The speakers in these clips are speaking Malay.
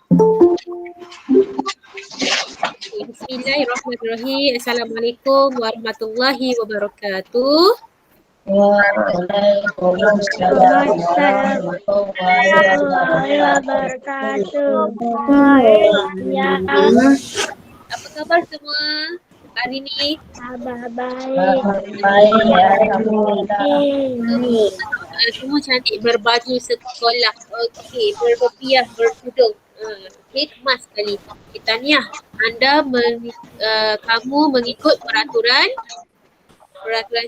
Bismillahirrahmanirrahim. Assalamualaikum warahmatullahi wabarakatuh. Waalaikumsalam warahmatullahi wabarakatuh. Ya, Apa khabar semua hari ni? baik. Semua cantik berbaju sekolah. Okey, berkopiah, bertudung. Okey, kemas sekali. Tahniah. Kamu mengikut peraturan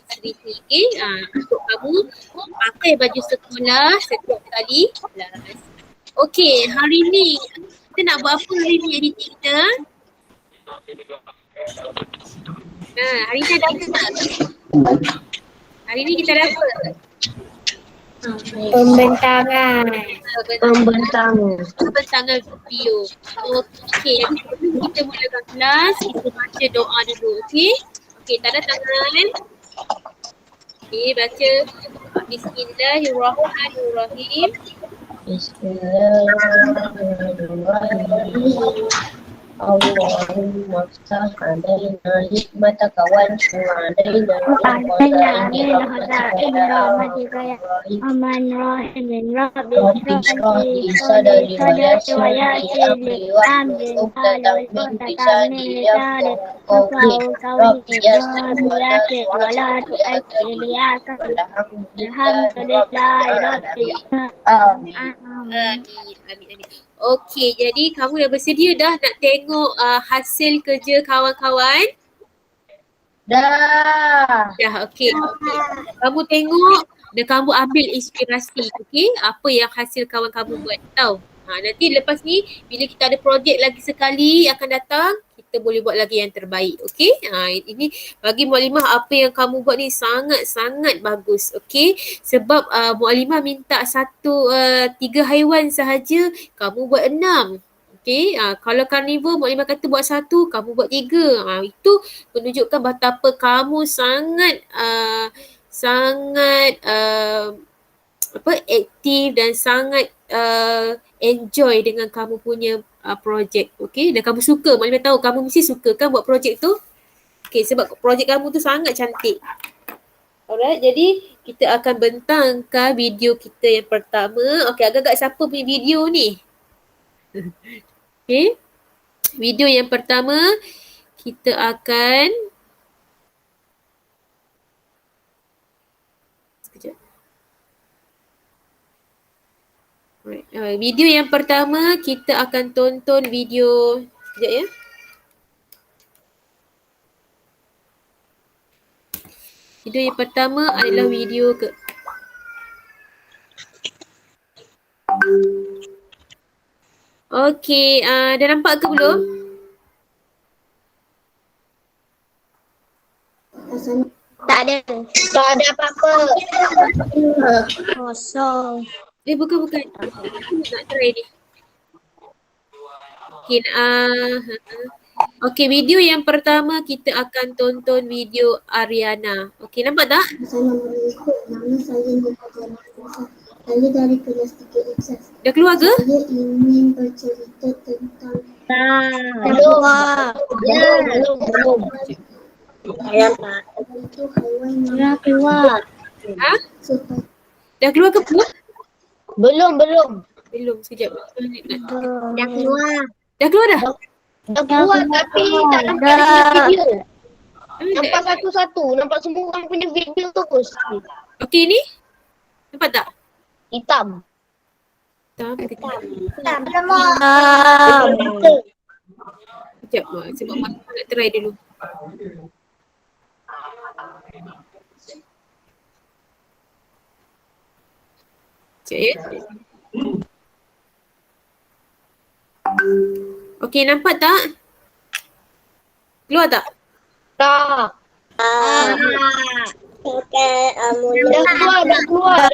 sedikit. Okey, untuk kamu pakai baju sekolah setiap kali kelas. Okey, hari ni kita nak buat apa hari ni editing kita? Hari ni ada apa? Hari ni kita ada apa? Pembentangan video. Okey, jadi sebelum kita mulakan kelas, kita baca doa dulu, okey? Okey, tanda tangan. Okey, baca. Bismillahirrahmanirrahim. Bismillahirrahmanirrahim. Allahumma ftah alaina hikmataka wansur alaina Rabbi shrah li sadri wa yassir li amri wahlul 'uqdatam min lisani yafqahu qawli. Rabbi yassir wa la tu'assir alhamdulillahi rabbil alamin. Amin. Okey, jadi kamu dah bersedia dah nak tengok hasil kerja kawan-kawan? Dah. Okey. Kamu tengok dan kamu ambil inspirasi, okey? Apa yang hasil kawan kamu buat, tahu? Nanti lepas ni bila kita ada projek lagi sekali akan datang, kita boleh buat lagi yang terbaik, okey? Ini bagi Mualimah apa yang kamu buat ni sangat-sangat bagus, okey? Sebab Mualimah minta 3 haiwan sahaja, kamu buat 6. Okey, kalau karnivor Mualimah kata buat 1, kamu buat 3. Itu menunjukkan betapa kamu sangat aktif dan sangat enjoy dengan kamu punya projek. Okey, dan kamu suka, Mualimah tahu kamu mesti suka kan buat projek tu. Okey, sebab projek kamu tu sangat cantik. Alright, jadi kita akan bentangkan video kita yang pertama. Okey, agak-agak siapa punya video ni? Okey, video yang pertama kita akan video yang pertama kita akan tonton video. Sekejap ya. Video yang pertama adalah video Okey, dah nampak ke belum? Tak ada apa-apa. Kosong. Bukan. Nak try ni. Okey, video yang pertama kita akan tonton video Ariana. Okey, nampak tak? Nama saya Saya dari kelas 3 Iksan. Dah keluar ke? Saya ingin bercerita tentang Belum. itu haiwan yang keluar. supaya Dah keluar ke belum? Belum. Sekejap. Dah keluar. Dah keluar dah? Dah keluar tapi tak nampak ada video. Nampak satu-satu, nampak semua orang punya video terus. Okey, ni? Nampak tak? Hitam. Sekejap, sebab Mak nak try dulu. Sekejap ya. Okey, nampak tak? Keluar tak? Tak. Dah keluar.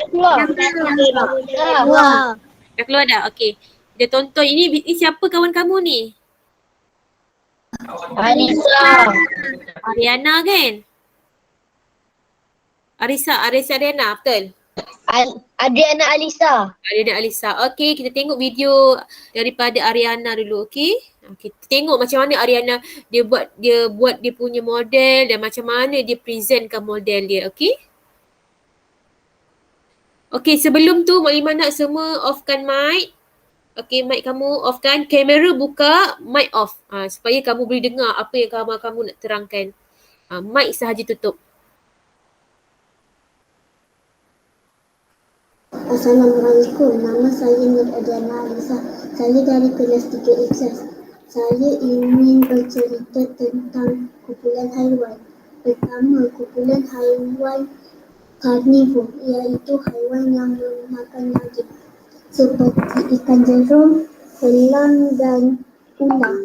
Dah keluar dah? Okey. Dia tonton. Ini siapa kawan kamu ni? Arisa. Ariana kan? Ariana, betul? Adriana Alisa. Ariana Alisa. Okey, kita tengok video daripada Ariana dulu, okey? Kita tengok macam mana Ariana dia buat dia punya model dan macam mana dia presentkan model dia, okey? Okey, sebelum tu Maklimah nak semua offkan mic. Okey, mic kamu offkan, kamera buka, mic off. Supaya kamu boleh dengar apa yang kamu nak terangkan. Mic sahaja tutup. Assalamualaikum, nama saya Nur Adriana Alisa. Saya dari kelas 3 Ikhlas. Saya ingin bercerita tentang kumpulan haiwan. Pertama, kumpulan haiwan karnivor, iaitu haiwan yang memakan daging seperti ikan jerung, elang dan ular.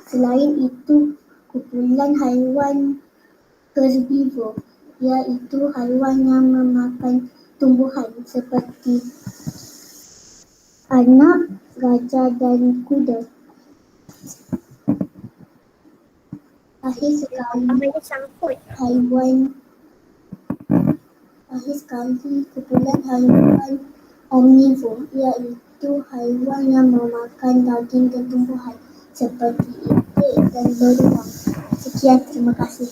Selain itu, kumpulan haiwan herbivor, iaitu haiwan yang memakan tumbuhan seperti anak, gajah dan kuda. Akhir sekali kumpulan haiwan omnivor, iaitu haiwan yang memakan daging dan tumbuhan seperti itik dan beruang. Sekian, terima kasih.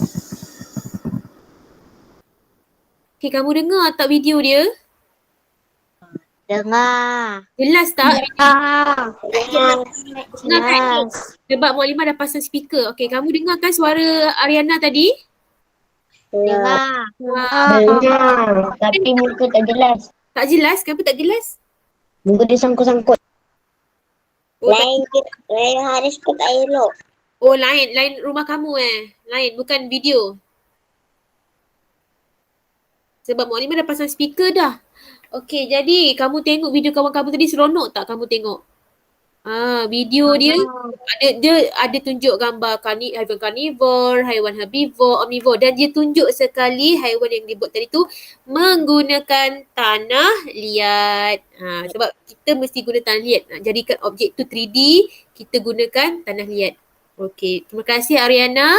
Okey, kamu dengar tak video dia? Dengar. Jelas tak? Dengar kan? Jelas. Sebab Maklimah dah pasang speaker. Okey, kamu dengar kan suara Ariana tadi? Dengar. Dengar. Tapi muka tak jelas. Tak jelas? Kenapa tak jelas? Muka dia sangkut-sangkut. Oh, tak, Lain Haris kau tak elok. lain rumah kamu Lain, bukan video. Sebab Maklimah dah pasang speaker dah. Okey, jadi kamu tengok video kawan kamu tadi, seronok tak kamu tengok? Video dia ada tunjuk gambar haiwan karnivor, haiwan herbivor, omnivor, dan dia tunjuk sekali haiwan yang dibuat tadi tu menggunakan tanah liat. Sebab kita mesti guna tanah liat. Nak jadikan objek tu 3D, kita gunakan tanah liat. Okey, terima kasih Ariana.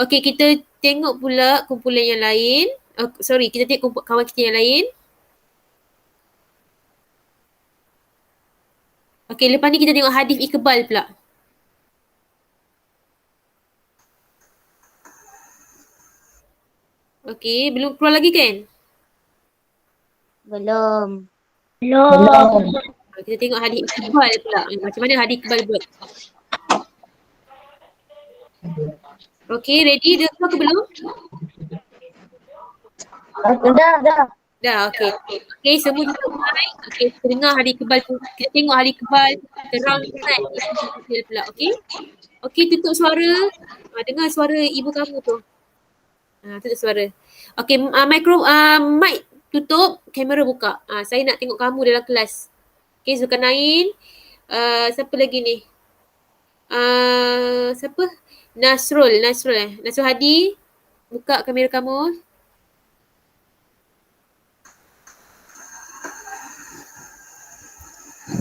Okey, kita tengok pula kumpulan yang lain. Kita tengok kawan kita yang lain. Okey, lepas ni kita tengok Hadif Iqbal pula. Okey, belum keluar lagi kan? Belum. Kita tengok Hadif Iqbal pula. Macam mana Hadif Iqbal buat? Okey, ready? Dah keluar ke belum? Dah. Dah, okey. Okey, semua tutup mic. Okey, kita dengar Hadif Iqbal. Kita tengok Hadif Iqbal terangkan detail pula, okey? Okey, tutup suara. Dengar suara ibu kamu tu. Tutup suara. Okey, mic tutup, kamera buka. Saya nak tengok kamu dalam kelas. Okey, Zulkarnain. Siapa lagi ni? Siapa? Nasrul Hadi. Buka kamera kamu.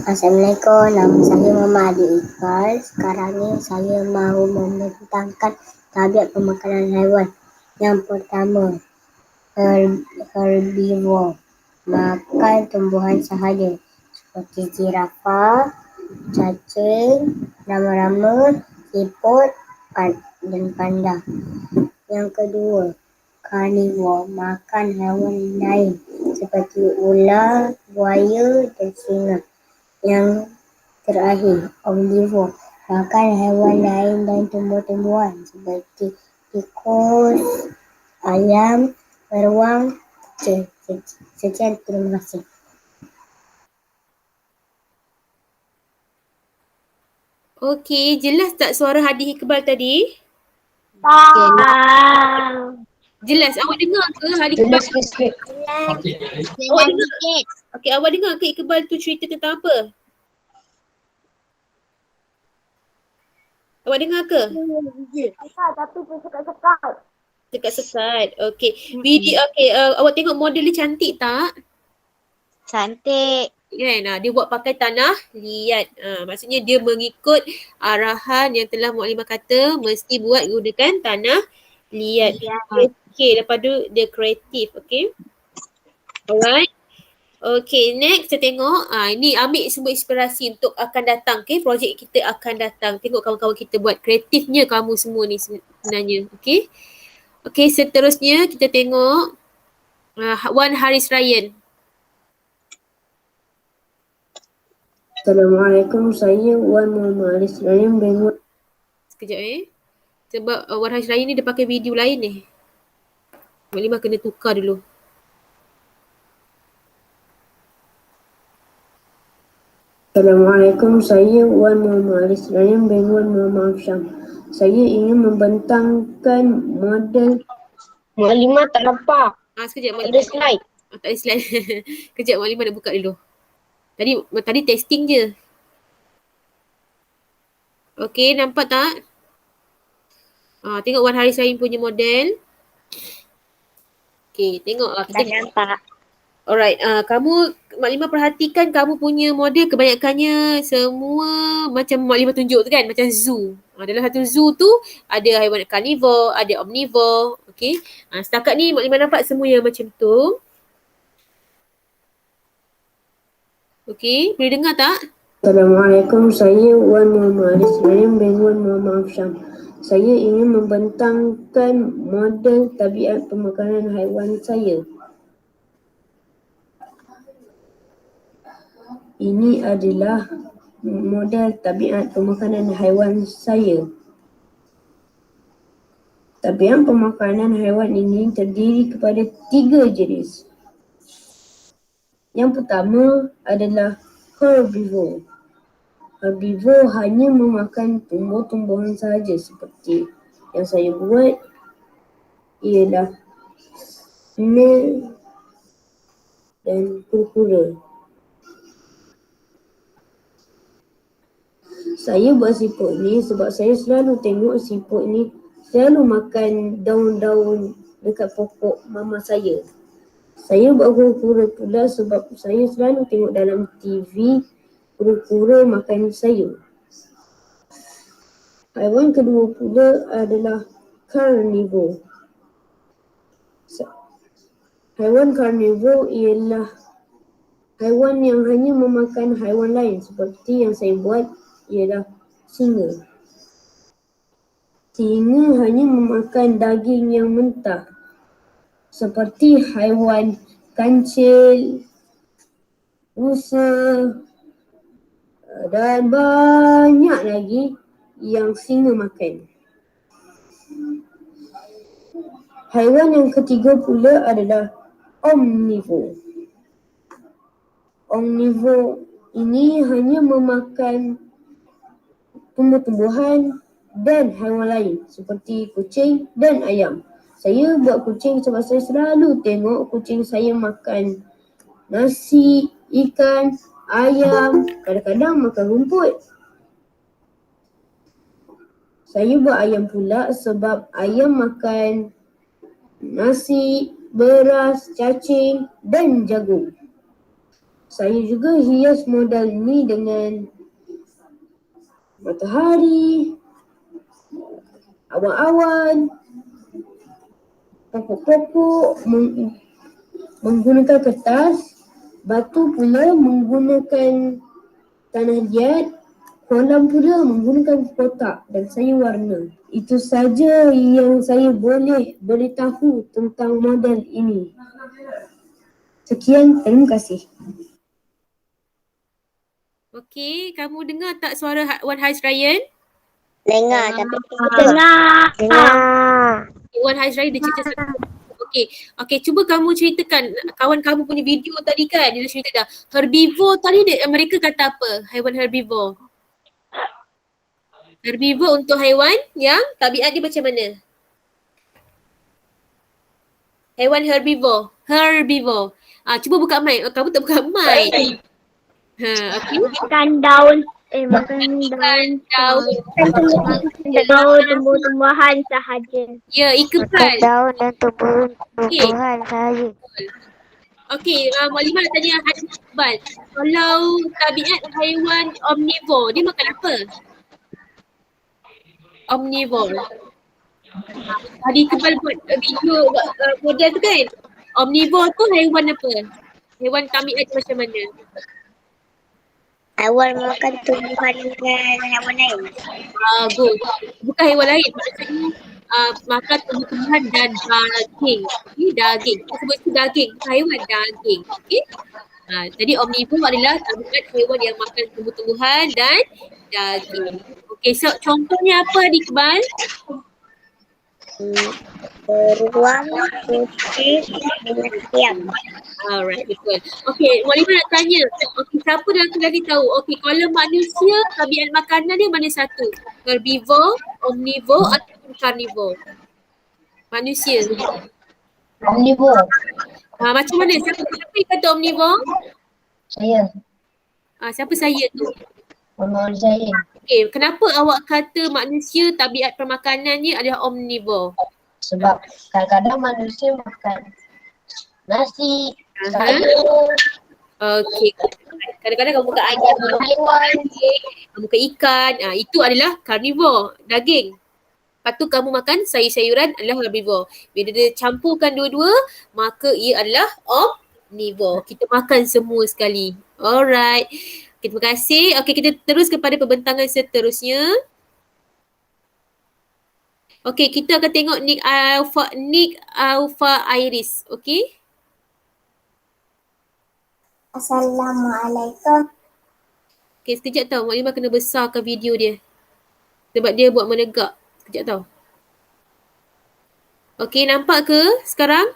Assalamualaikum, nama saya Muhammad Adi Iqbal. Sekarang ni saya mahu membentangkan tabiat pemakanan haiwan. Yang pertama, herbivor, makan tumbuhan sahaja seperti zirafah, cacing, rama-rama, siput dan panda. Yang kedua, karnivor, makan haiwan lain seperti ular, buaya dan singa. Yang terakhir, omnivor, makan haiwan lain dan tumbuh-tumbuhan seperti tikus, ayam, beruang, kucing. Sekian, terima kasih. Okey, jelas tak suara Hadif Iqbal tadi? Jelas. Awak dengar ke Hadif Iqbal? sikit. Awak dengar? Okey, awak dengar ke Iqbal tu cerita tentang apa? Awak dengar ke? Tapi dia sekat-sekat. Sekat-sekat. Okey. Video awak tengok model dia cantik tak? Cantik. Kan? Dia buat pakai tanah liat. Maksudnya dia mengikut arahan yang telah Maklimah kata mesti buat gunakan tanah liat. Okey, lepas tu dia kreatif, okey? Alright. Okay, next kita tengok. Ini ambil semua inspirasi untuk akan datang. Okay, projek kita akan datang. Tengok kawan-kawan kita buat kreatifnya kamu semua ni sebenarnya. Okay. Okay, seterusnya kita tengok Wan Haris Ryan. Assalamualaikum, saya Wan Muhammad Haris Ryan Bengut. Sekejap Sebab Wan Haris Ryan ni dia pakai video lain ni. Mak Limah kena tukar dulu. Assalamualaikum, saya Wan Muhammad Haris Ryan Bengut Muhammad Syam. Saya ingin membentangkan model. Mak Limah tak nampak. Sekejap Mak Ada Limah. slide. Tak ada slide. Kejap Mak Limah nak buka dulu. Tadi testing je. Okay, nampak tak? Tengok Wan Haris Ryan punya model. Okay, tengok lah. Tak nampak. Alright, kamu, Mak Limah perhatikan kamu punya model kebanyakannya semua macam Mak Limah tunjuk tu kan, macam zoo. Dalam satu zoo tu ada haiwan carnivore, ada omnivore, okay. Setakat ni Mak Limah nampak semua yang macam tu. Okay, boleh dengar tak? Assalamualaikum, saya Wan Muhammad Haris Ryan Bengut Muhammad Syam. Saya ingin membentangkan model tabiat pemakanan haiwan saya. Ini adalah model tabiat pemakanan haiwan saya. Tabiat pemakanan haiwan ini terdiri kepada 3 jenis. Yang pertama adalah herbivore. Herbivore hanya memakan tumbuh-tumbuhan sahaja seperti yang saya buat ialah snail dan kura-kura. Saya buat siput ni sebab saya selalu tengok siput ni selalu makan daun-daun dekat pokok mama saya. Saya buat kura-kura pula sebab saya selalu tengok dalam TV kura-kura makan sayur. Haiwan kedua pula adalah carnivore. Haiwan carnivore ialah haiwan yang hanya memakan haiwan lain seperti yang saya buat ialah singa. Singa hanya memakan daging yang mentah seperti haiwan kancil, rusa dan banyak lagi yang singa makan. Haiwan yang ketiga pula adalah omnivore. Omnivore ini hanya memakan tumbuh-tumbuhan dan haiwan lain seperti kucing dan ayam. Saya buat kucing sebab saya selalu tengok kucing saya makan nasi, ikan, ayam, kadang-kadang makan rumput. Saya buat ayam pula sebab ayam makan nasi, beras, cacing dan jagung. Saya juga hias model ni dengan matahari, awan-awan, pokok-pokok menggunakan kertas, batu pula menggunakan tanah liat, kolam pula menggunakan kotak dan saya warna. Itu saja yang saya boleh beritahu tentang model ini. Sekian, terima kasih. Okay, kamu dengar tak suara Wan Haris Ryan? Dengar tapi Dengar. Wan Haris Ryan dia cerita satu. Okay, cuba kamu ceritakan kawan kamu punya video tadi kan, dia cerita dah. Herbivore tadi mereka kata apa? Haiwan herbivore. Herbivore untuk haiwan yang tabiat dia macam mana? Haiwan herbivore. Cuba buka mic. Kamu tak buka mic. Okay. Makan daun. Makan daun. Tumbuh-tumbuhan sahaja. Ya, ikan. daun dan tumbuhan sahaja. Okey, Mak Limah nak tanya Haji Iqbal. Kalau tabiat haiwan omnivore, dia makan apa? Omnivore. Haji Iqbal buat video model tu kan? Omnivore tu haiwan apa? Haiwan tabiat macam mana? Haiwan makan tumbuhan dengan haiwan lain. Good. Bukan haiwan lain. Maksudnya makan tumbuh-tumbuhan dan daging. Okay, daging. Kita sebut itu daging. Bukan haiwan, daging. Okay. Jadi omnivore adalah tabiat haiwan yang makan tumbuh-tumbuhan dan daging. Okay, so contohnya apa Adik Iqbal? Beruang, kucing, dengan ayam. Alright, betul. Okay, Walima nak tanya. Okay, siapa dalam kelas ni tahu? Okay, kalau manusia, tabiat makanan dia mana satu? Herbivore, omnivore ataupun carnivore? Manusia. Omnivore. Macam mana? Siapa yang kata omnivore? Saya. Siapa saya tu? Pemahaman saya. Okay, kenapa awak kata manusia tabiat permakanannya adalah omnivore? Sebab kadang-kadang manusia makan nasi, sayur, Okay. Kadang-kadang kamu makan ayam, haiwan. kamu makan ikan. Itu adalah carnivore, daging. Lepas tu kamu makan sayur-sayuran adalah herbivore. Bila dia campurkan dua-dua, maka ia adalah omnivore. Kita makan semua sekali. Alright. Okay, terima kasih. Okay, kita terus kepada pembentangan seterusnya. Okay, kita akan tengok Nick Alpha Iris. Okay. Assalamualaikum. Okay, sekejap tau. Mak Limah kena besarkan video dia. Sebab dia buat menegak. Sekejap tau. Okay, nampak ke sekarang?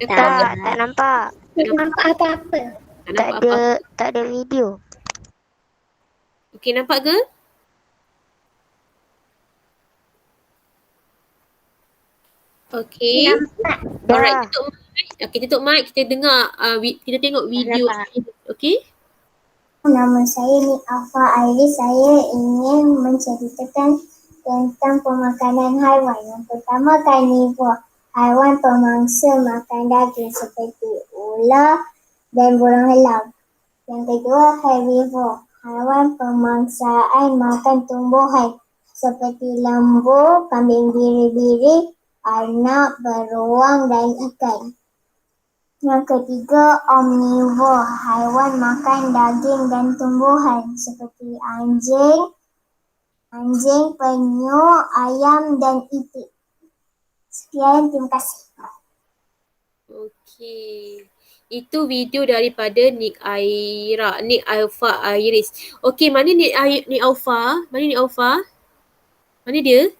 Tak nampak. Tak nampak apa-apa. Tak nampak apa. Tak ada video. Okay, nampak ke? Okay. Nampak. Alright, tutup mic. Okay, tutup mic. Kita dengar, kita tengok video. Okay. Nama saya Nick Alpha Iris. Saya ingin menceritakan tentang pemakanan haiwan. Yang pertama, carnivore. Haiwan pemangsa makan daging seperti ular dan burung elang. Yang kedua, herbivore. Haiwan pemangsaan makan tumbuhan seperti lembu, kambing biri-biri, arnab, beruang dan ikan. Yang ketiga, omnivore. Haiwan makan daging dan tumbuhan seperti anjing, penyu, ayam dan itik. Sekian, terima kasih. Okay. Itu video daripada Nick Alpha Iris. Okay, mana Nick Alpha? Mana Nick Alpha? Mana dia?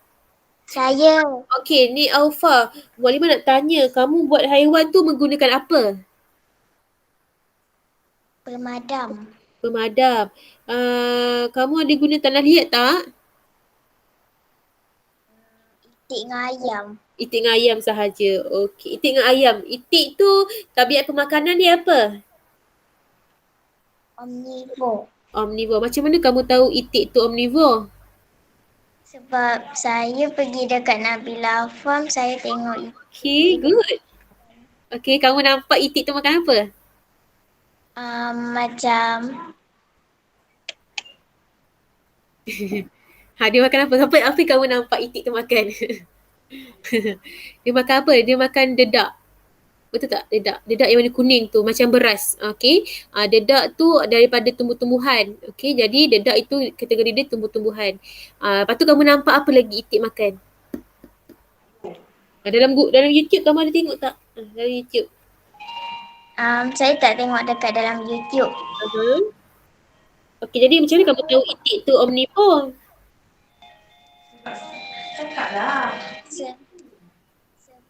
Saya Okay, Nick Alpha. Walima nak tanya, kamu buat haiwan tu menggunakan apa? pemadam. Pemadam. Kamu ada guna tanah liat tak? Itik dengan ayam. Itik dengan ayam sahaja. Okey, itik dengan ayam. Itik tu tabiat pemakanan dia apa? Omnivore. Omnivore. Macam mana kamu tahu itik tu omnivore? Sebab saya pergi dekat Nabila Farm, saya tengok Okay, good. Okay, kamu nampak itik tu makan apa? macam Dia makan apa? Apa yang kamu nampak itik tu makan? Dia makan apa? Dia makan dedak. Betul tak? Dedak. Dedak yang warna kuning tu macam beras. Okay. Dedak tu daripada tumbuh-tumbuhan. Okay. Jadi dedak itu kategori dia tumbuh-tumbuhan. Lepas tu kamu nampak apa lagi itik makan? Dalam YouTube kamu ada tengok tak? Dalam YouTube. saya tak tengok dekat dalam YouTube. Okay, jadi macam mana kamu tahu itik tu omnivore?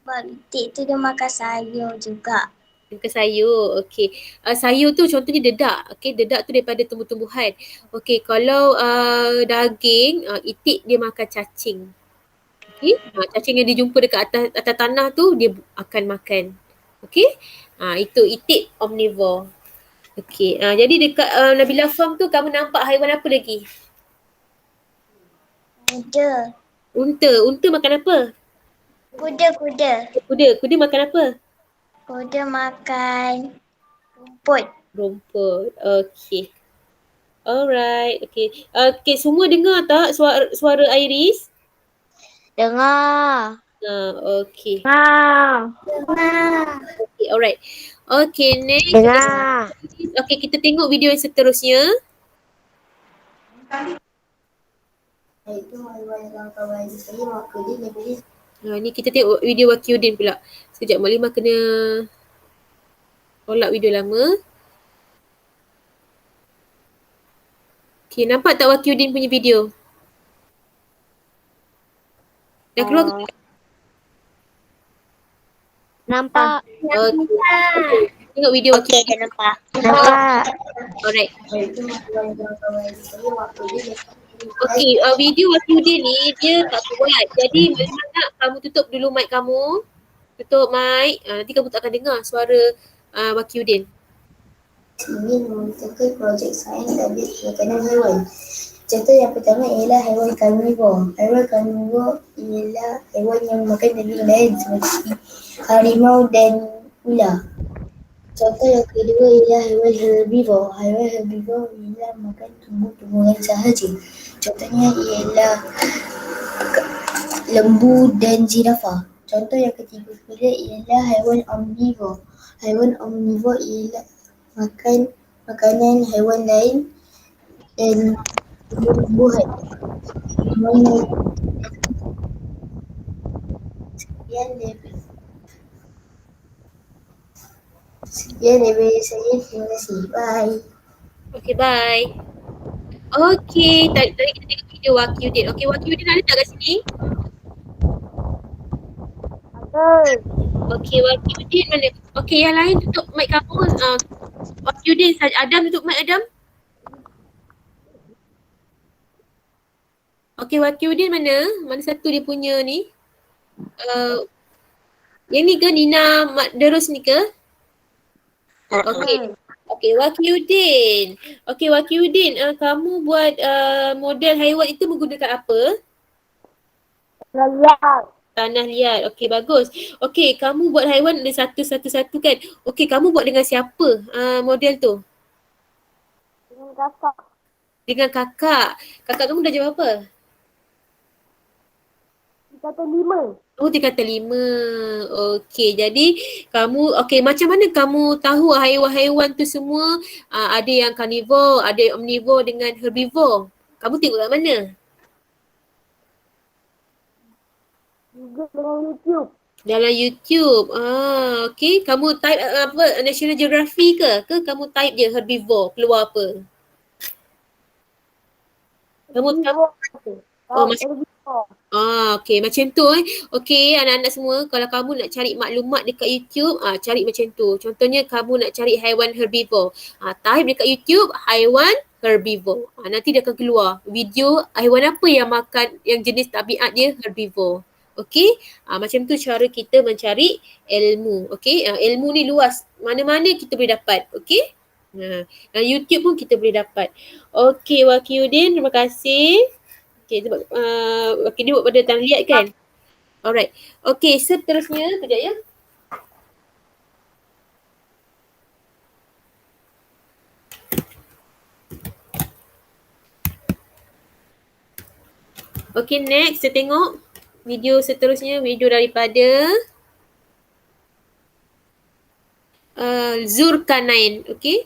Sebab itik tu dia makan sayur juga. Makan sayur. Okey. Sayur tu contohnya dedak. Okey, dedak tu daripada tumbuh-tumbuhan. Okey, kalau daging, itik dia makan cacing. Okey, cacing yang dia jumpa dekat atas tanah tu dia akan makan. Okey? Itu itik omnivore. Okey, jadi dekat Nabila Farm tu kamu nampak haiwan apa lagi? Kuda. Unta makan apa? Kuda makan apa? Kuda makan rumput. Rumput. Okey. Alright. Okey. Okey, semua dengar tak suara Iris? Dengar. Okay. Wow. Okay, alright. Okay, next. Dengar. Okay, kita tengok video yang seterusnya. Itu haiwan yang kawan saya maka dia daripada Ni kita tengok video Wakyudin pula. Sekejap, Mak Lima kena tolak video lama. Okay, nampak tak Wakyudin punya video? Dah keluar ke? Nampak. Okay. Tengok video Okey, Wakyudin. dah nampak. Nampak. Alright. itu haiwan yang kawan saya maka dia Okay, video Wakyudin ni dia tak kuat. Jadi Mak Lima nak kamu tutup dulu mic kamu. Tutup mic. Nanti kamu tak akan dengar suara Wakyudin. ingin memetakan projek sains dari makanan haiwan. Contoh yang pertama ialah haiwan karnivor. Haiwan karnivor ialah haiwan yang makan daging lain seperti harimau dan ular. Contoh yang kedua ialah haiwan herbivor. Haiwan herbivor ialah makan tumbuh-tumbuhan sahaja. Contohnya ialah lembu dan zirafah. Contoh yang ketiga pula ialah haiwan omnivor. Haiwan omnivor ialah makan makanan haiwan lain dan tumbuh-tumbuhan. Sekian daripada saya. Terima kasih. Bye. Okay, bye. Okay, tadi kita tengok video Wakyudin. Okay, Wakyudin ada tak kat sini? Okay, Wakyudin mana? Okay, yang lain tutup mic kamu. Wakyudin saja. Adam tutup mic Adam. Okay, Wakyudin mana? Mana satu dia punya ni? Yang ni ke Nina Derus ni ke? Okay. Okay, Wakyudin. Okay, Wakyudin, kamu buat model haiwan itu menggunakan apa? Tanah liat. Okay, bagus. Okay, kamu buat haiwan ada satu-satu kan? Okay, kamu buat dengan siapa model tu? Dengan kakak. Dengan kakak. Kakak kamu dah jawab apa? Kata 5. Oh, dia kata 5. Okey, jadi kamu, okey, macam mana kamu tahu haiwan-haiwan tu semua ada yang carnivore, ada yang omnivore dengan herbivore? Kamu tengok kat mana? Juga dengan YouTube. Dalam YouTube. Okey. Kamu type apa? National Geography ke? Ke kamu type je herbivore, keluar apa? Kamu okey, macam tu Okey, anak-anak semua, kalau kamu nak cari maklumat dekat YouTube, cari macam tu. Contohnya kamu nak cari haiwan herbivore. Type dekat YouTube haiwan herbivore. Nanti dia akan keluar video haiwan apa yang makan, yang jenis tabiat dia herbivore. Okey, macam tu cara kita mencari ilmu. Okey, ilmu ni luas. Mana-mana kita boleh dapat. Okey. Dan YouTube pun kita boleh dapat. Okey, Wakyudin, terima kasih. Okay, sebab okay, dia buat pada tanah liat kan? Alright. Okay, seterusnya, kejap ya. Okay, next kita tengok video seterusnya, video daripada Zulkarnain. Okay.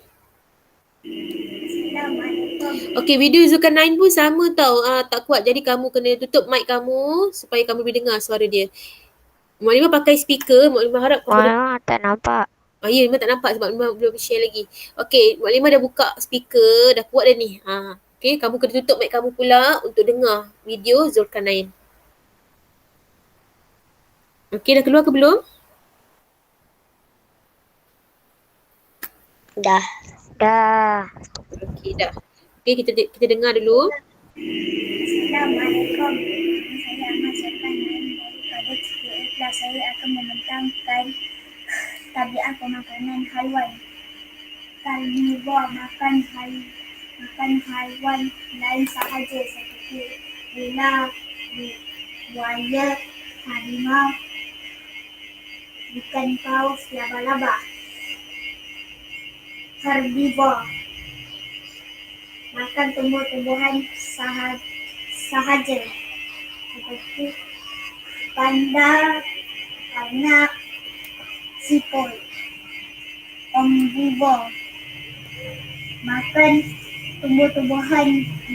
Okay, video Zulkarnain pun sama tau, tak kuat. Jadi kamu kena tutup mic kamu supaya kamu boleh dengar suara dia. Mak Lima pakai speaker, Mak Lima harap kamu Tak nampak. ya, Lima tak nampak sebab Lima belum share lagi. Okay, Mak Lima dah buka speaker, dah kuat dah ni. Okay, kamu kena tutup mic kamu pula untuk dengar video Zulkarnain. Okay, dah keluar ke belum? Dah. Okay, dah. Okay, kita dengar dulu. Assalamualaikum. Saya Ahmad Zulkarnain daripada CPA Kelas. Saya akan membentangkan tabiat pemakanan haiwan. Karnivor makan haiwan lain sahaja seperti ular, buaya, harimau, ikan paus, laba-laba. Herbivor makan tumbuh-tumbuhan sahaja seperti panda, anak, siput, omnivor, makan tumbuh-tumbuhan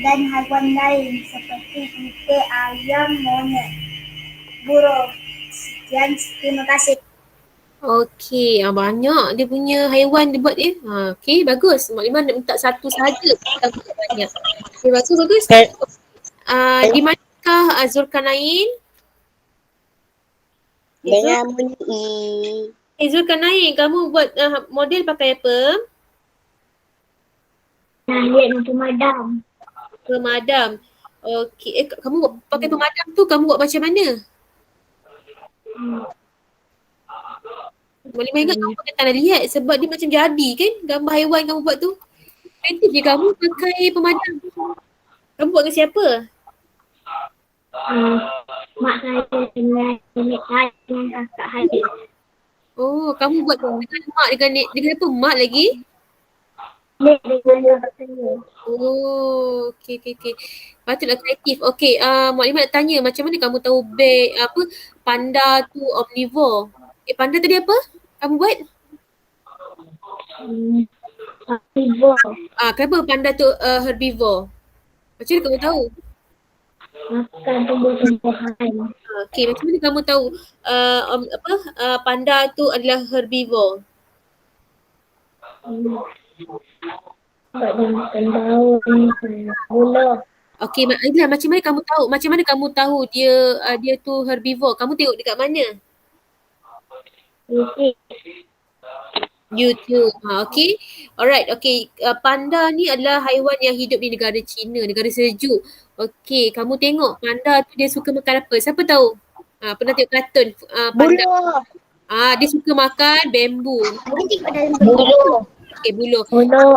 dan haiwan lain seperti itik, ayam, monyet, burung. Sekian, terima kasih. Okey, banyak dia punya haiwan dia buat dia. Okey, bagus. Mak Liman nak minta satu sahaja. Tak buat banyak. Okey, bagus. Di manakah Zulkarnain? Dengan bunyi I. Zulkarnain, kamu buat model pakai apa? Nah, lihat pemadam. Pemadam. Okey, kamu buat pakai pemadam tu kamu buat macam mana? Boleh ingat kamu pakai tanah liat sebab dia macam jadi kan gambar haiwan kamu buat tu. Kreatif je kamu pakai pemadam. Kamu buat dengan siapa? Mak saya dengan nenek saya dengan kakak saya. Oh, kamu buat dengan mak dengan apa? Mak lagi? Nek dengan kakak saya. Oh, okey. Patutlah kreatif. Okey, Mak Lima nak tanya macam mana kamu tahu panda tu omnivore? Panda tadi apa? Kamu buat? Herbivore. Kenapa panda tu herbivore? Macam mana kamu tahu? Makan tumbuh-tumbuhan. Okey, macam mana kamu tahu panda tu adalah herbivore? Sebab dia makan daun, gula. Okey, Aidil, macam mana kamu tahu? Macam mana kamu tahu dia tu herbivore? Kamu tengok dekat mana? YouTube. Okey. Alright, okey. Panda ni adalah haiwan yang hidup di negara China, negara sejuk. Okey, kamu tengok panda tu dia suka makan apa? Siapa tahu? Pernah tengok kartun panda? Bulu. Dia suka makan bambu. Bulu. Okey, buluh. Bulu.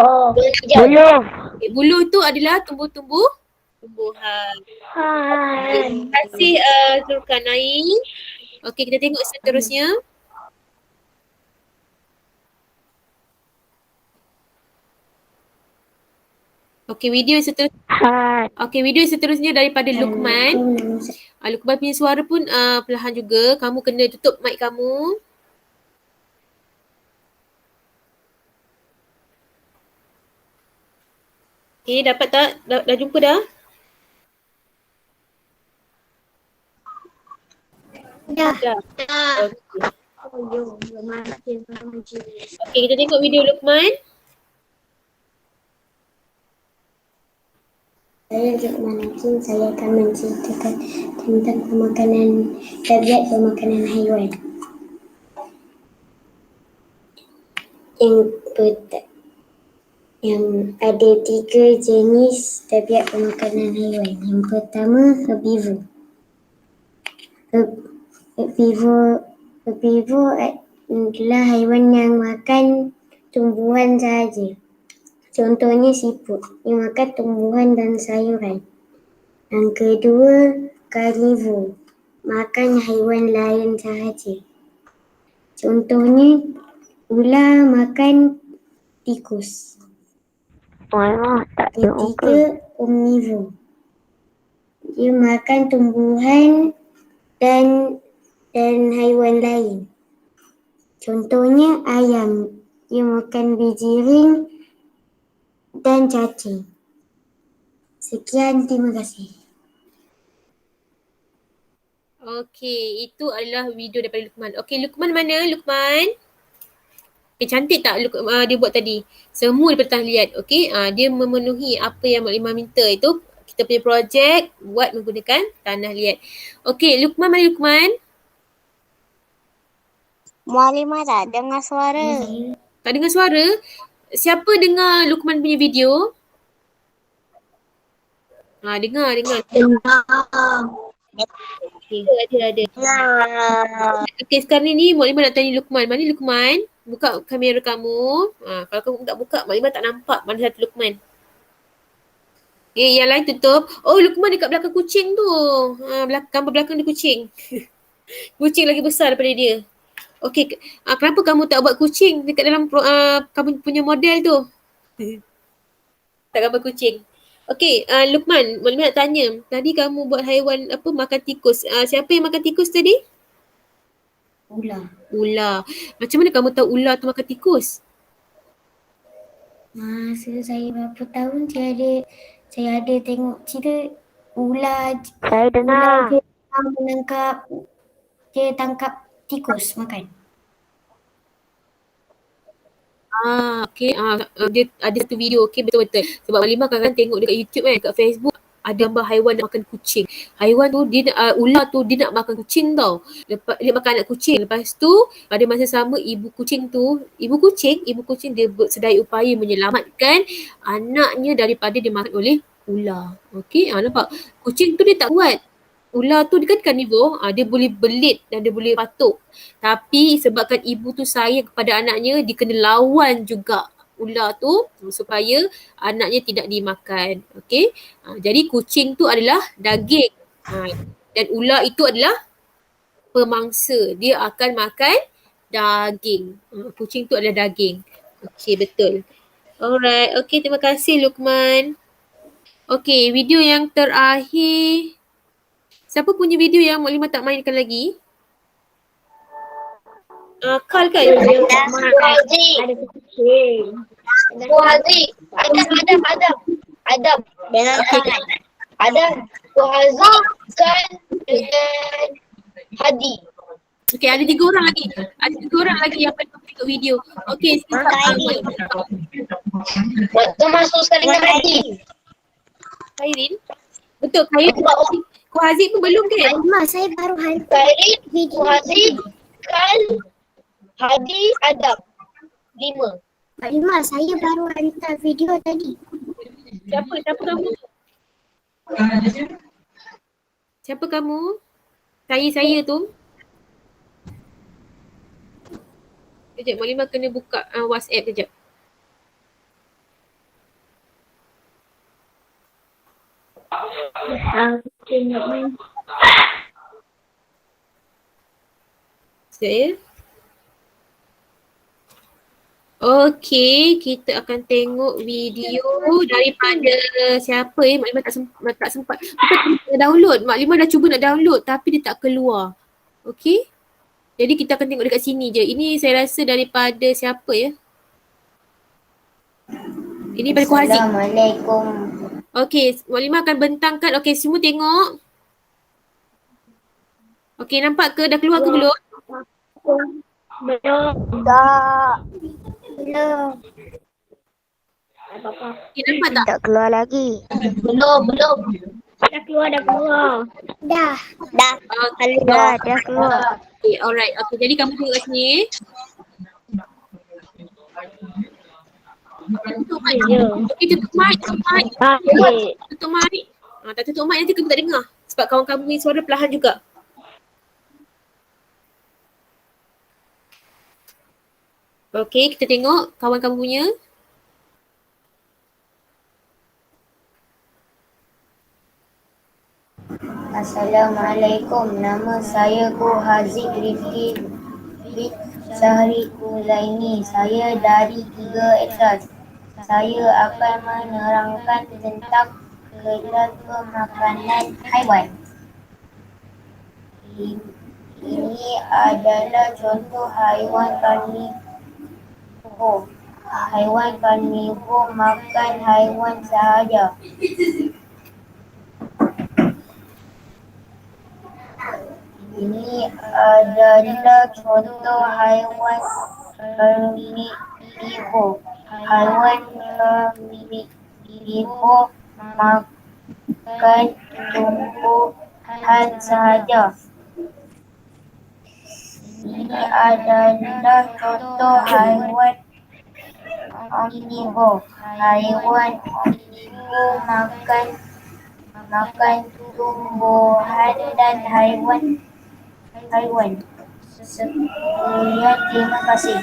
Okay, buluh tu adalah tumbuhan. Terima kasih Zulkarnain. Okey, kita tengok seterusnya. Okey, video yang seterusnya daripada Luqman. Luqman punya suara pun perlahan juga. Kamu kena tutup mic kamu. Okey, dapat tak? Dah jumpa dah? Dah. Okey, kita tengok video Luqman. Saya Luqman Hakim, saya akan menceritakan tentang tabiat pemakanan haiwan. Yang ada 3 jenis tabiat pemakanan haiwan. Yang pertama, herbivore. Herbivore adalah haiwan yang makan tumbuhan sahaja. Contohnya siput, yang makan tumbuhan dan sayuran. Yang kedua, karnivor, makan haiwan lain sahaja. Contohnya, ular makan tikus. Ketiga, omnivor, dia makan tumbuhan dan haiwan lain. Contohnya, ayam, dia makan biji ring dan cacing. Sekian, terima kasih. Okey, itu adalah video daripada Luqman. Okey, Luqman mana? Luqman? Cantik tak dia buat tadi? Semua daripada tanah liat. Okey, dia memenuhi apa yang Mak Limah minta itu. Kita punya projek buat menggunakan tanah liat. Okey, Luqman mana Luqman? Mak Limah tak dengar suara. Tak dengar suara? Siapa dengar Luqman punya video? Dengar. Okay, ada. Okey, sekarang ni Mak Limah nak tanya Luqman. Mana Luqman? Buka kamera kamu. Kalau kamu tak buka, Mak Limah tak nampak mana satu Luqman. Yang lain tutup. Oh, Luqman dekat belakang kucing tu. Gambar belakang dia kucing. Kucing lagi besar daripada dia. Okey, kenapa kamu tak buat kucing dekat dalam kamu punya model tu? Tak gambar kucing. Okey, Lukman, Maklumat nak tanya. Tadi kamu buat haiwan apa makan tikus. Siapa yang makan tikus tadi? Ular. Ular. Macam mana kamu tahu ular tu makan tikus? Masa saya berapa tahun saya ada tengok cerita ular Saya dengar. dia tangkap tikus makan. Okey. Dia ada satu video, okey, betul-betul. Sebab Malimah kadang-kadang tengok dekat YouTube kan, dekat Facebook ada gambar haiwan nak makan kucing. Haiwan tu ular tu dia nak makan kucing tau. Lepas dia makan anak kucing. Lepas tu pada masa sama ibu kucing dia sedaya upaya menyelamatkan anaknya daripada dimakan oleh ular. Okey, nampak. Kucing tu dia tak kuat. Ular tu dia kan karnivor, dia boleh belit dan dia boleh patuk. Tapi sebabkan ibu tu sayang kepada anaknya, dia kena lawan juga ular tu supaya anaknya tidak dimakan. Okey. Jadi kucing tu adalah daging. Dan ular itu adalah pemangsa. Dia akan makan daging. Kucing tu adalah daging. Okey, betul. Alright. Okey, terima kasih Lukman. Okey, video yang terakhir. Siapa punya video yang Maklimah tak mainkan lagi? Kal kan? Ada kucing. Haziq. Adam. Adam. Haziq kan dengan Hadi. Okey, ada 3 orang lagi. Ada 3 orang lagi yang perlu tengok video. Okey, Termasuk sekali dengan Hadi. Khairin. Betul, Khairin. Ko Haziq pun belum kan? Mak, saya baru hantar Khairin, video. Haziq, Kal, Hadi, Adam. 5. Pak Lima, saya baru hantar video tadi. Siapa kamu? Siapa kamu? Saya tu. Kejap, Maklimah kena buka WhatsApp kejap. Tengok main. Sekejap ya. Okey, kita akan tengok video daripada siapa Maklimah tak sempat. Kita download. Maklimah dah cuba nak download tapi dia tak keluar. Okey. Jadi kita akan tengok dekat sini je. Ini saya rasa daripada siapa ya? Ini daripada Ko Haziq. Assalamualaikum. Okey, Maklimah akan bentangkan. Okey, semua tengok. Okey, nampak ke? Dah keluar ke belum? Belum. Tak. Belum. Okey, nampak tak? Tak keluar lagi. Belum. Dah keluar. Dah. Okey, Dah keluar. okay, alright. Okey, jadi kamu tengok kat sini. Tutup mic. Okey, tutup mic. Tutup mic. Tak tutup mic nanti kamu tak dengar. Sebab kawan kamu ni suara perlahan juga. Okey, kita tengok kawan kamu punya. Assalamualaikum. Nama saya Ko Haziq Rifki Syahri Kulaini. Saya dari 3 Exas. Saya akan menerangkan tentang kelas pemakanan haiwan. Ini adalah contoh haiwan karnivor. Haiwan karnivor makan haiwan sahaja. Ini adalah contoh haiwan karnivor. Haiwan karnivor makan tumbuhan sahaja. Ini adalah contoh haiwan omnivor. Haiwan omnivor makan tumbuhan dan haiwan. Sekian, terima kasih.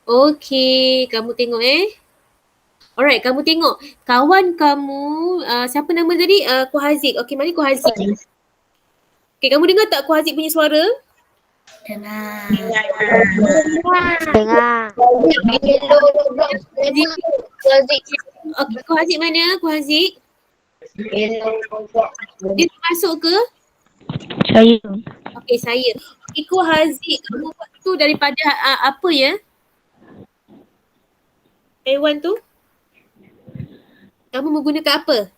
Okey, kamu tengok Alright, kamu tengok. Kawan kamu, siapa nama tadi? Ko Haziq. Okey, mana Ko Haziq? Okey, kamu dengar tak Ko Haziq punya suara? Dengar. Yellow 12 Haziq. Haziq. Okey, Ko Haziq mana? Ko Haziq. Yellow 12. Dia masuk ke? Saya. Okey, saya. Okey, Ko Haziq, kamu buat tu daripada apa ya? Haiwan tu? Kamu menggunakan apa?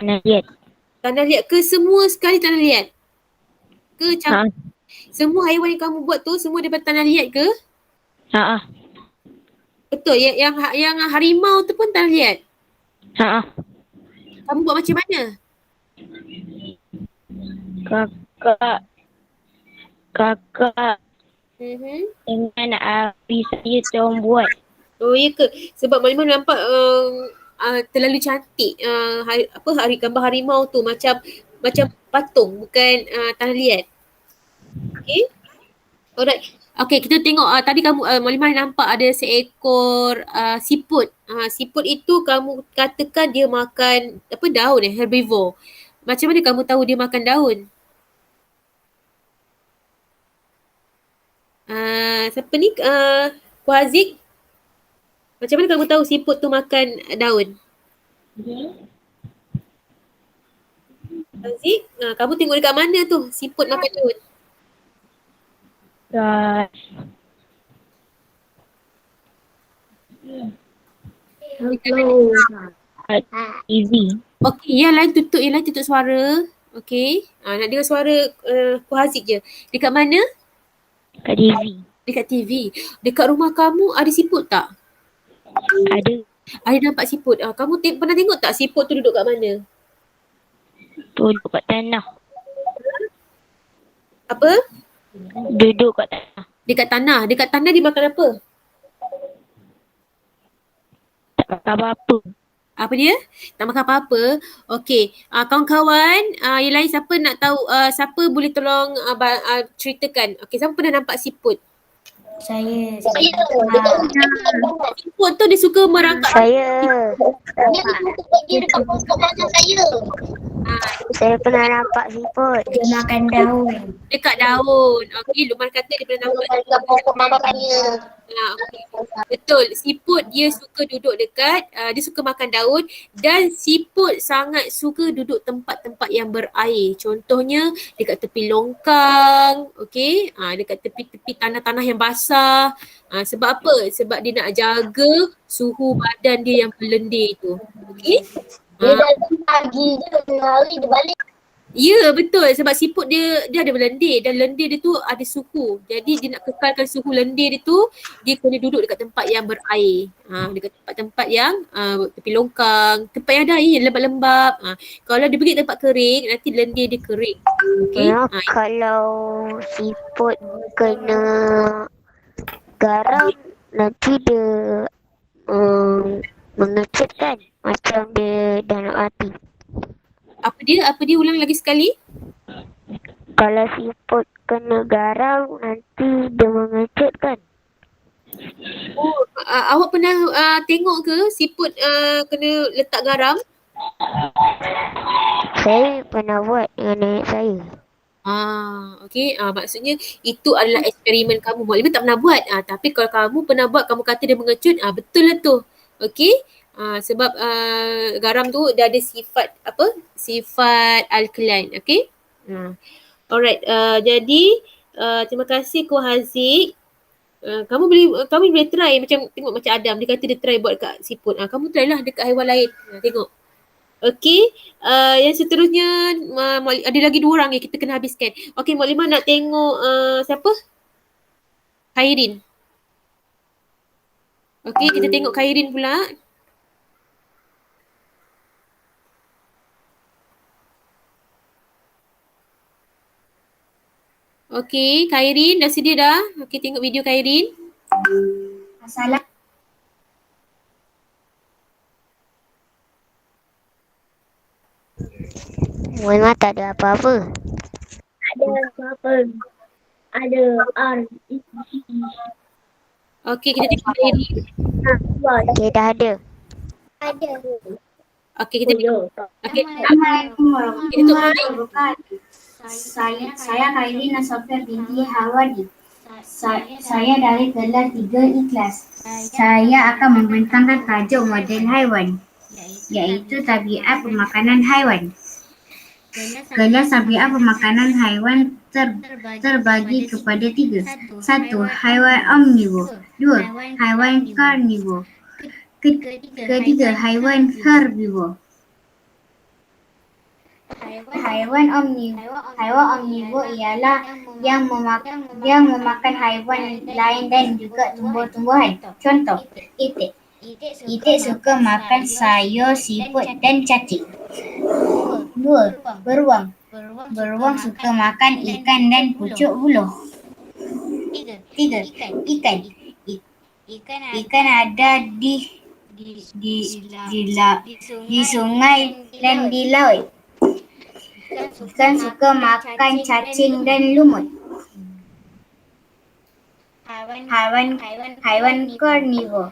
Nak lihat. Tanah liat ke semua sekali tanah liat? Ke Ha. semua haiwan yang kamu buat tu semua daripada tanah liat ke? Ha. Betul, yang harimau tu pun tanah liat. Ha. Kamu buat macam mana? Kakak dengan api saya tolong buat. Oh ya ke? Sebab Malimah nampak terlalu cantik gambar harimau tu macam patung bukan tanah liat. Okay? Alright. Okay, kita tengok tadi kamu Malimah nampak ada seekor siput. Siput itu kamu katakan dia makan daun herbivore. Macam mana kamu tahu dia makan daun? Siapa ni? Ko Haziq? Macam mana kamu tahu siput tu makan daun? Haziq, kamu tengok dekat mana tu siput makan daun? TV. Okey, yang lain tutup suara. Okey. Nak dengar suara Ko Haziq je. Dekat mana? Kat TV. Dekat TV. Dekat rumah kamu ada siput tak? Ada. Ada nampak siput. Kamu pernah tengok tak siput tu duduk kat mana? Duduk kat tanah. Apa? Duduk kat tanah. Dekat tanah. Dekat tanah dia makan apa? Tak makan apa-apa. Apa dia? Tak makan apa-apa. Okey. Kawan-kawan, yang lain siapa nak tahu, siapa boleh tolong ceritakan. Okey, siapa pernah nampak siput? Saya. Siput tu dia suka merangkak. Saya. Dia dekat pokok macam saya. Saya pernah nampak siput. Dia makan daun. Dekat daun. Okey, Luqman kata dia pernah nampak Dekat pokok mama saya. Okay. Betul, siput dia suka duduk dekat, dia suka makan daun dan siput sangat suka duduk tempat-tempat yang berair. Contohnya dekat tepi longkang, okey, dekat tepi-tepi tanah-tanah yang basah. Sebab apa? Sebab dia nak jaga suhu badan dia yang berlendir tu. Okey? Dia datang pagi je, hari dia balik. Ya, betul, sebab siput dia ada berlendir dan lendir dia tu ada suhu. Jadi dia nak kekalkan suhu lendir dia tu, dia kena duduk dekat tempat yang berair. Dekat tempat-tempat yang tepi longkang, tempat yang ada air yang lembab-lembab. Kalau dia pergi tempat kering, nanti lendir dia kering. Okey. Kalau siput kena garam, nanti dia mengecut kan? Macam dia dah nak mati. Apa dia ulang lagi sekali? Kalau siput kena garam, nanti dia mengecut kan? Oh, awak pernah tengok ke siput kena letak garam? Saya pernah buat dengan nenek saya. Okey. Maksudnya itu adalah eksperimen kamu. Maklumah tak pernah buat. Tapi kalau kamu pernah buat, kamu kata dia mengecut, betul lah tu. Okey. Sebab garam tu dia ada sifat apa? Sifat alkaline. Okey. Alright. Jadi terima kasih Ko Haziq. Kamu boleh try macam tengok macam Adam, dia kata dia try buat dekat siput. Kamu try lah dekat haiwan lain. Tengok. Okey. Yang seterusnya ada lagi 2 orang yang kita kena habiskan. Okey, Maklimah nak tengok siapa? Khairin. Okey, kita tengok Khairin pula. Okey, Khairin dah sedia dah? Okey, tengok video Khairin. Masalah. Memang tak ada apa-apa. Ada apa? Ada R. Okey, kita tengok Khairin. Okey, dah ada. Okey, kita tengok. Okey. Kita tengok Khairin. Saya Kairin Nasofia binti Hawadi. Saya dari kelas 3 ikhlas. Saya akan membentangkan tajuk model haiwan, yaitu tabiat pemakanan haiwan. Kelas tabiat pemakanan haiwan terbagi kepada 3. 1. Haiwan omnivor. 2. Haiwan karnivor. Ketiga, haiwan herbivor. Haiwan omnivor ialah yang memakan haiwan lain dan juga tumbuh-tumbuhan. Contoh, itik. Itik suka makan sayur, siput dan cacing. 2. Beruang. Beruang suka makan ikan dan pucuk buluh. 3. Ikan. Ikan ada di sungai dan di laut. Ikan suka makan cacing dan lumut. Haiwan karnivor.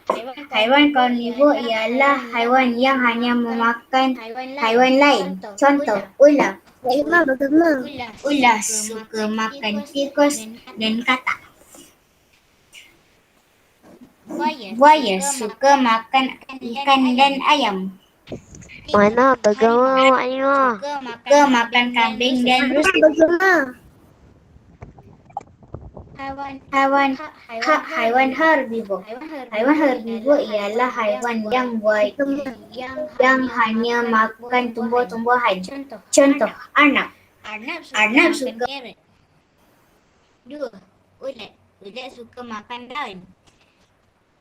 Haiwan karnivor ialah haiwan yang hanya memakan haiwan lain. Contoh, ular. Ular suka makan tikus dan katak. Buaya suka makan ikan dan ayam. Mana bergema Mak Nima? Suka makan kambing dan rusa. Haiwan herbivor. Haiwan herbivor ialah haiwan yang hanya makan tumbuh-tumbuhan. Contoh, arnab. Arnab suka 2. Ulat suka makan daun.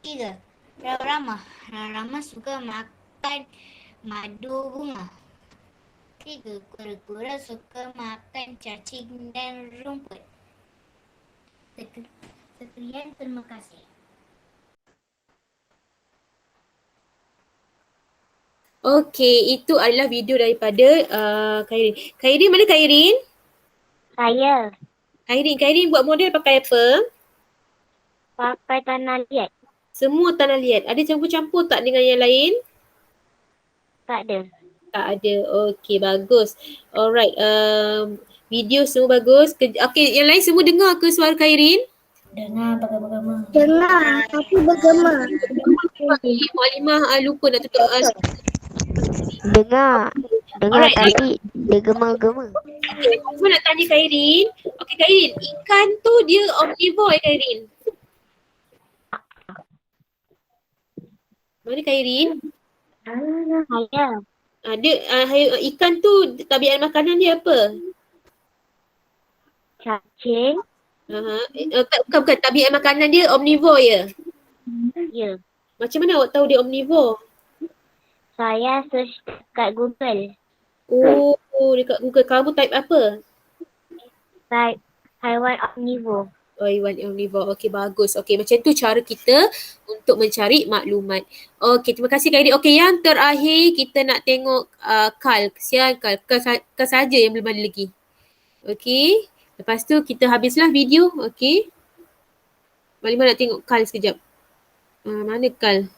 3. Raurama. Raurama suka makan madu bunga. 3. Kura-kura suka makan cacing dan rumput. Sekian, terima kasih. Okey, itu adalah video daripada Kairin. Kairin, mana Kairin? Saya Kairin buat model pakai apa? pakai tanah liat. Semua tanah liat. Ada campur-campur tak dengan yang lain? Tak ada. Tak ada. Okey, bagus. Alright. Video semua bagus. Okey, yang lain semua dengar ke suara Kairin? Dengar bergema. Dengar, tapi bergema. Mualimah lupa nak tutup. Dengar Alright. tapi dia gema-gema. Cuma nak tanya Kairin. Okey Kairin, ikan tu dia omnivore Kairin? Mana Kairin? Saya Ikan tu tabiat makanan dia apa? cacing. Bukan. Tabiat makanan dia omnivore ya? Ya. Macam mana awak tahu dia omnivore? Saya search kat Google. Oh, dekat Google. Kamu type apa? Type haiwan omnivore. Oh, haiwan omnivore. Okey, bagus. Okey, macam tu cara kita untuk mencari maklumat. Okey, terima kasih Kairin. Okey, yang terakhir kita nak tengok Kal. Kesian Kal. Kal saja yang belum ada lagi. Okey. Lepas tu kita habislah video. Okey. Malimah nak tengok Kal sekejap. Mana Kal?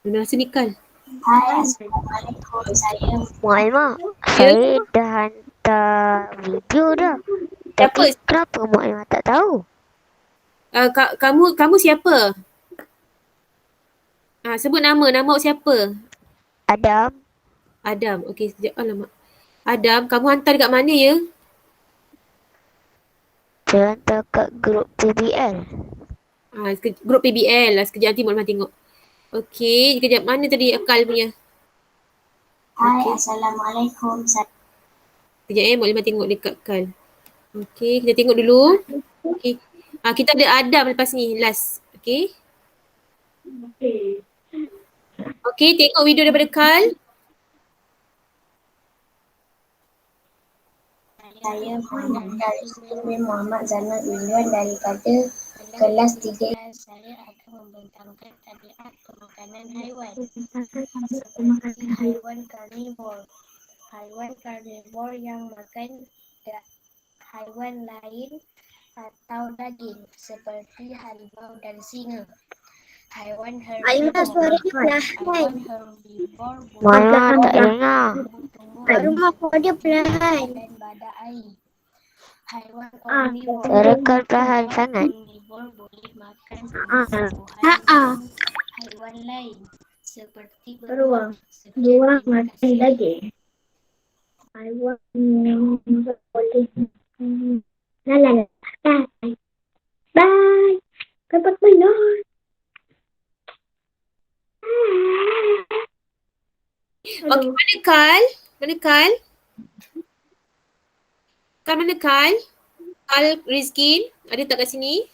Mana rasa ni Kal? Hai, Assalamualaikum. Mak Nima, saya dah hantar video dah. Tapi kenapa Mak Nima tak tahu? Kamu siapa? Sebut nama awak siapa? Adam. Okey, sekejap. Alamak. Adam, kamu hantar dekat mana ya? Saya hantar kat grup PBL. Grup PBL lah. Sekejap nanti Mak tengok. Okey, sekejap. Mana tadi Akal punya? Hai, Assalamualaikum. Sekejap Mak tengok dekat Kal. Okey, kita tengok dulu. Okey. Kita ada Adam lepas ni, last. Okey. Okey, tengok video daripada Kal. Saya Muhammad Zainal Ilian daripada kelas 3. Saya akan membentangkan tabiat pemakanan haiwan. Seperti haiwan karnivor. Haiwan karnivor yang makan haiwan lain atau daging seperti harimau dan singa. Haiwan Alimah suara dia perlahan. Mama tak dengar. Arumah suara dia perlahan. dan badak air. Haiwan Suara kau perlahan sangat. omnivor boleh makan Haa. haiwan lain seperti Beruang. serta Beruang ikan makan asin. daging. Haiwan boleh. La la la. Bye. Bye. Dapat belum? Okey, mana Kal? Mana Kal? Kal mana Kal? Kal Rizkin, ada tak kat sini?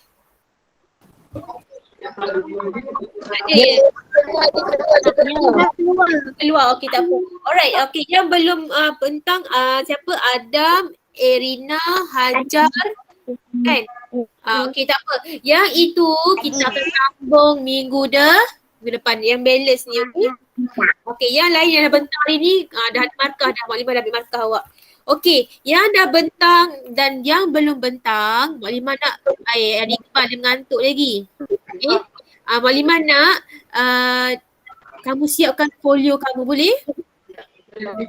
Ada ya? Keluar, okey tak apa. Alright, okey. Yang belum bentang siapa? Adam, Erina, Hajar, kan? Okey tak apa. Yang itu kita akan sambung minggu depan. Yang balance ni, okey? Okey, yang lain yang dah bentang hari ni dah ada markah dah. Mak Limah dah ambil markah awak. Okey, yang dah bentang dan yang belum bentang, Mak Limah nak hari Iqbal dia mengantuk lagi. Okey. Mak Limah nak kamu siapkan folio kamu, boleh?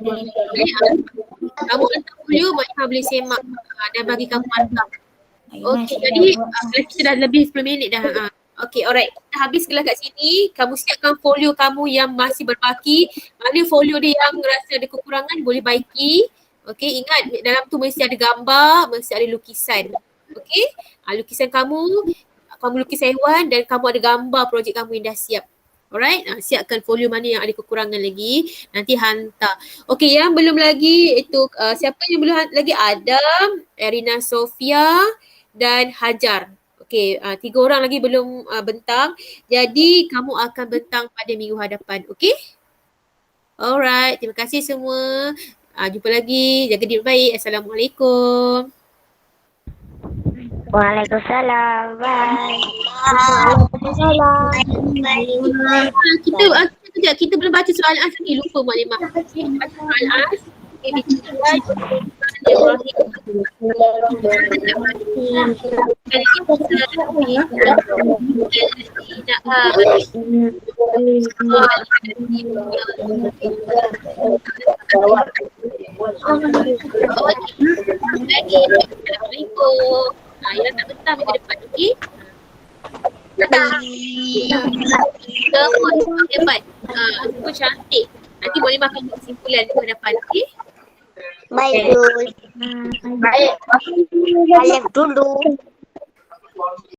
Boleh? Kamu hantar folio, Mak Limah boleh semak dan bagi kamu markah. Okey, jadi kita dah lebih 10 minit dah. Okey, alright. Kita habiskanlah kat sini. Kamu siapkan folio kamu yang masih berbaki. Mana folio dia yang rasa ada kekurangan, boleh baiki. Okey, ingat dalam tu mesti ada gambar, mesti ada lukisan. Okey, lukisan kamu lukis haiwan dan kamu ada gambar projek kamu yang dah siap. Alright, siapkan folio mana yang ada kekurangan lagi, nanti hantar. Okey, yang belum lagi itu siapa yang belum lagi? Adam, Erina Sofia dan Hajar. Okey, 3 orang lagi belum bentang. Jadi kamu akan bentang pada minggu hadapan. Okey? Alright, terima kasih semua. Jumpa lagi. Jaga diri baik. Assalamualaikum. Waalaikumsalam. Bye. Kita belum baca soalan As ni. Lupa Mak Limah. Baca soalan As. Assalamualaikum. Yang tak betah minggu depan, okey? Semua hebat. Semua cantik. Nanti boleh makan kesimpulan minggu depan, okey? Baik. Baik. Balik dulu.